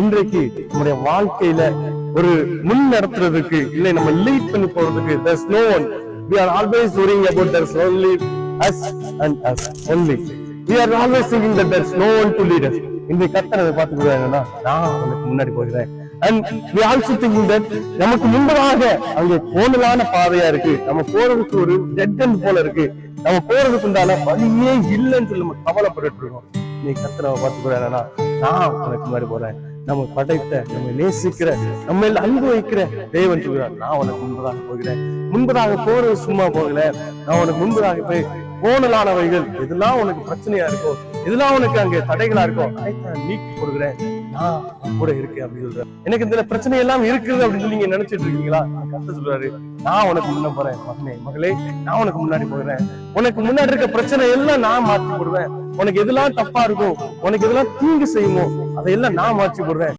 இன்றைக்கு நம்முடைய வாழ்க்கையில ஒரு முன் நடத்துறதுக்கு இல்லை நம்ம லீட் பண்ணி போறதுக்கு there's no one. We are always worrying about there's only us and us only. We are always thinking that there's no one to lead us. இந்த கர்த்தரை பார்த்துக்கிறாங்கன்னா நான் உனக்கு முன்னாடி போகிறேன். And we also thinking that நமக்கு முன்பதாக அங்கே கோணலான பாதையா இருக்கு, நம்ம போறதுக்கு ஒரு டெட் எண்ட் போல இருக்கு, நம்ம போறதுக்கு உண்டான வழியே இல்லைன்னு சொல்லி நம்ம கவலைப்பட்டு இருக்கோம். நீ கர்த்தரை பார்த்துக்கிறாங்கன்னா நான் உனக்கு முன்னாடி போறேன். நம்ம படைத்த, நம்ம நேசிக்கிற, நம்ம அன்பு வைக்கிற தேவன் சொல்கிறார், நான் உனக்கு முன்பதாக போகிறேன். முன்பதாக போறது சும்மா போகல, நான் உனக்கு முன்பதாக போய் கோணலானவைகள் எதெல்லாம் உனக்கு பிரச்சனையா இருக்கோ, எதெல்லாம் உனக்கு அங்கே தடைகளா இருக்கோ அதைத்தான் நீக்கி கொடுக்குறேன், நான் கூட இருக்கேன் அப்படின்னு சொல்றேன். எனக்கு இந்த பிரச்சனை எல்லாம் இருக்குது அப்படின்னு சொல்லி நீங்க நினைச்சிட்டு இருக்கீங்களா? கர்த்தர் சொல்றாரு, நான் உனக்கு முன்ன போறேன். மகனே மகளே, நான் உனக்கு முன்னாடி போகிறேன். உனக்கு முன்னாடி இருக்க பிரச்சனை எல்லாம் நான் மாற்றி போடுவேன். உனக்கு எதெல்லாம் தப்பா இருக்கும், உனக்கு எதெல்லாம் தீங்கு செய்யுமோ அதையெல்லாம் நான் மாற்றி போடுறேன்.